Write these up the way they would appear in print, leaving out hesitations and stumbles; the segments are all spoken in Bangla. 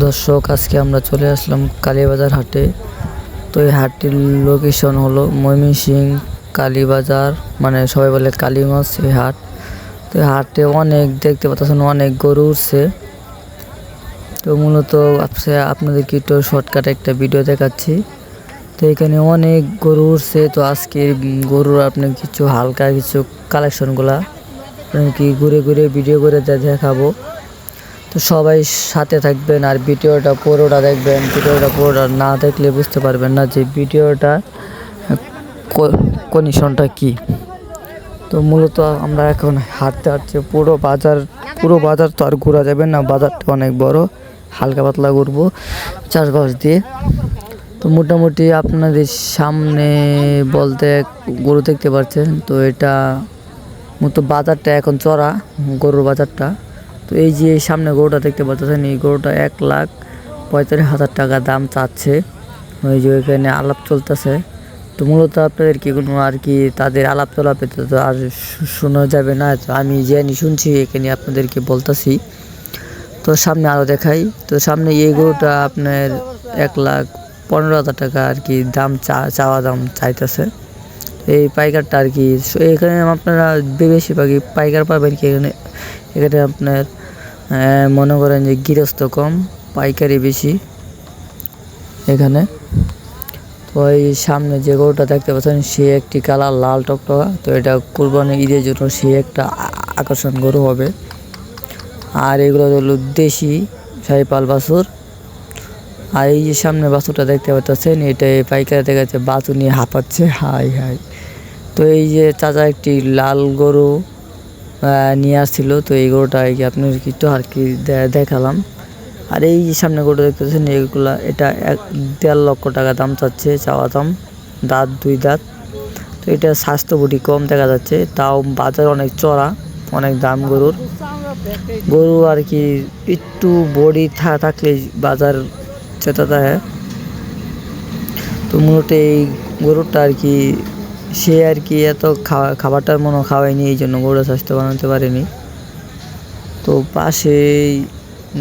দর্শক, আজকে আমরা চলে আসলাম কালীবাজার হাটে। তো এই হাটটির লোকেশন হলো ময়মনসিংহ কালীবাজার, মানে সবাই বলে কালীগঞ্জ এই হাট। তো এই হাটে অনেক দেখতে পাচ্ছেন, অনেক গরু উঠছে। তো মূলত আপনাদেরকে একটু শর্টকাটে একটা ভিডিও দেখাচ্ছি। তো এখানে অনেক গরু উঠছে। তো আজকে গরুর আপনার কিছু হালকা কিছু কালেকশনগুলা কি ঘুরে ঘুরে ভিডিও করে দেখাবো। তো সবাই সাথে থাকবেন আর ভিডিওটা পুরোটা দেখবেন। ভিডিওটা পুরোটা না দেখলে বুঝতে পারবেন না যে ভিডিওটা কন্ডিশনটা কি। তো মূলত আমরা এখন হাঁটতে হাঁটতে পুরো বাজার তো আর ঘোরা যাবে না, বাজারটা অনেক বড়, হালকা পাতলা ঘুরবো চাষবাস দিয়ে। তো মোটামুটি আপনাদের সামনে বলতে গরু দেখতে পাচ্ছেন। তো এটা মতো বাজারটা এখন চড়া, গরুর বাজারটা। তো এই যে সামনে গরুটা দেখতে পাচ্ছেন, এই গরুটা 1,45,000 টাকা দাম চাচ্ছে। ওই যে ওইখানে আলাপ চলতেছে। তো মূলত আপনাদের কি কোনো আর কি তাদের আলাপ চলাপেতে তো আর শোনা যাবে না, তো আমি জানি শুনছি এখানে আপনাদেরকে বলতেছি। তো সামনে আরও দেখাই। তো সামনে এই গরুটা আপনার 1,15,000 টাকা আর কি দাম চাওয়া দাম চাইতেছে এই পাইকারটা আর কি। এখানে আপনারা বেশিরভাগই পাইকার পাবেন কি এখানে আপনার মনে করেন যে গৃহস্থ কম, পাইকারি বেশি এখানে। তো এই সামনে যে গরুটা দেখতে পাচ্ছেন সে একটি কালার লাল টকটকা। তো এটা কুরবানি ঈদের জন্য সে একটা আকর্ষণ গরু হবে। আর এগুলো হলো দেশি সাইপাল বাছুর। আর এই যে সামনে বাছুরটা দেখতে পাচ্ছেন, এটা পাইকারি দেখাচ্ছে বাছু নিয়ে হাঁপাচ্ছে, হাই হাই। তো এই যে চাচা একটি লাল গরু নিয়ে আসছিল। তো এই গরুটা আপনার একটু আর কি দেখালাম। আর এই যে সামনে গরুটা দেখতেছেন এটা 1.5 লক্ষ টাকা দাম চাচ্ছে, চাওয়া দাম, দাঁত 2 দাঁত। তো এটা স্বাস্থ্য বুটি কম দেখা যাচ্ছে, তাও বাজার অনেক চড়া, অনেক দাম গরু আর কি। একটু বডি থাকলে বাজার চেতা দেয়। তো মূলত এই গরুটা আর কি সে আর কি এত খাবারটার মনে খাওয়ায়নি, এই জন্য গরুটা স্বাস্থ্য বানাতে পারেনি। তো পাশেই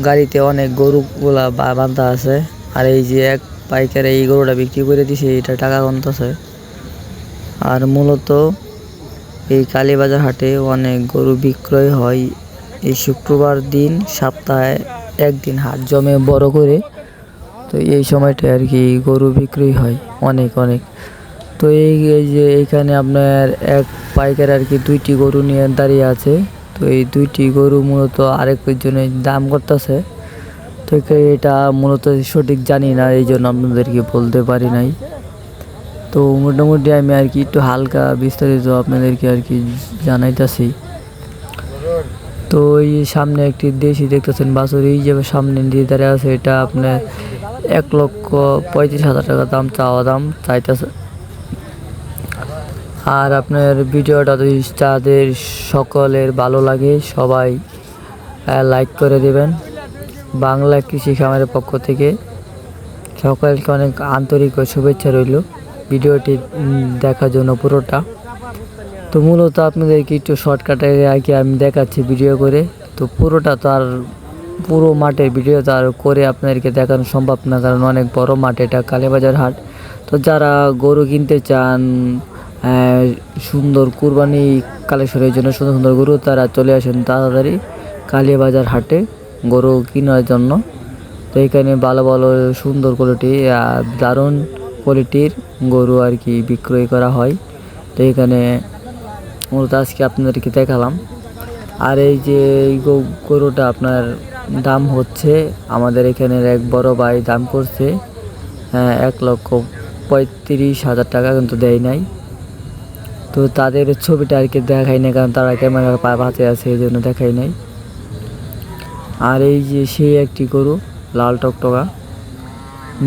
গাড়িতে অনেক গরুগুলা বাঁধা আছে। আর এই যে এক পাইকারে এই গরুটা বিক্রি করে দিছে, এটা টাকা গুনতেছে। আর মূলত এই কালীবাজার হাটে অনেক গরু বিক্রয় হয়। এই শুক্রবার দিন সপ্তাহে একদিন হাট জমে বড় করে। তো এই সময়টা আর কি গরু বিক্রি হয় অনেক। তো এই যে এইখানে আপনার এক পাইকার আর কি 2টি গরু নিয়ে দাঁড়িয়ে আছে। তো এই 2টি গরু মূলত আরেকজনের দাম করতেছে। তো এটা মূলত সঠিক জানি না, এই জন্য আপনাদেরকে বলতে পারি নাই। তো মোটামুটি আমি আর কি একটু হালকা বিস্তারিত আপনাদেরকে আর কি জানাইতেছি। তো এই সামনে একটি দেশি দেখতেছেন বাছুর, এই যে সামনে দিয়ে দাঁড়িয়ে আছে, এটা আপনার 1,35,000 টাকা দাম চাওয়া দাম চাইতেছে। আর আপনার ভিডিওটা যদি তাদের সকলের ভালো লাগে সবাই লাইক করে দেবেন। বাংলা কৃষি খামারের পক্ষ থেকে সকলকে অনেক আন্তরিক ও শুভেচ্ছা রইল ভিডিওটি দেখার জন্য পুরোটা। তো মূলত আপনাদেরকে একটু শর্টকাটে আর কি আমি দেখাচ্ছি ভিডিও করে। তো পুরোটা তো আর পুরো মাঠের ভিডিও তো আর করে আপনাদেরকে দেখানো সম্ভব না, কারণ অনেক বড় মাঠ এটা কালীবাজার হাট। তো যারা গরু কিনতে চান সুন্দর কুরবানি কালেকশনের জন্য সুন্দর গরু, তারা চলে আসেন তাড়াতাড়ি কালীবাজার হাটে গরু কেনার জন্য। তো এখানে ভালো সুন্দর কোয়ালিটি দারুণ কোয়ালিটির গরু আর কি বিক্রয় করা হয়। তো এখানে মূলত আজকে আপনাদেরকে দেখালাম। আর এই যে এই গরুটা আপনার দাম হচ্ছে, আমাদের এখানের এক বড় ভাই দাম করছে 1,35,000 টাকা, কিন্তু দেয় নাই। তো তাদের ছবিটা আর কি দেখাই নাই, কারণ তারা ক্যামেরার পাশে আছে, এই জন্য দেখাই নাই। আর এই যে সেই একটি গরু লাল টকটকা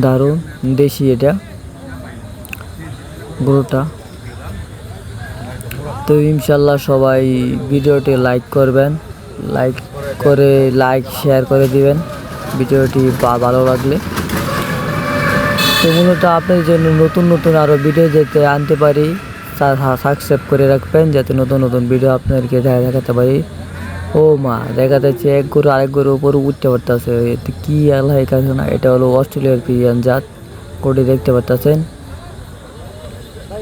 দারুণ দেশি এটা গরুটা। তো ইনশাল্লাহ সবাই ভিডিওটি লাইক করবেন, শেয়ার করে দিবেন ভিডিওটি ভালো লাগলে। তো মূলত আপনাদের জন্য নতুন আরও ভিডিও যাতে আনতে পারি, সাবস্ক্রাইব করে রাখবেন যাতে নতুন ভিডিও আপনাদেরকে দেখাতে পারি। ও মা, দেখা যাচ্ছে এক গরু আরেক গরুর উপর উঠতে পারতেছে, এতে কি আল্লাহ কাছে না। এটা হলো অস্ট্রেলিয়ার পিজিয়ান জাত, কোটি দেখতে পারতেছেন।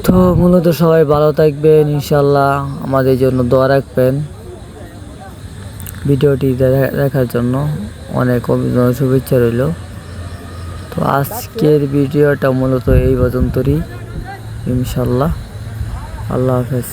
তো মূলত সবাই ভালো থাকবেন ইনশাল্লাহ, আমাদের জন্য দোয়া রাখবেন। ভিডিওটি দেখার জন্য অনেক অভিনন্দন, শুভেচ্ছা রইল। তো আজকের ভিডিওটা মূলত এই পর্যন্তই ইনশাল্লাহ। আল্লাহ হাফেজ।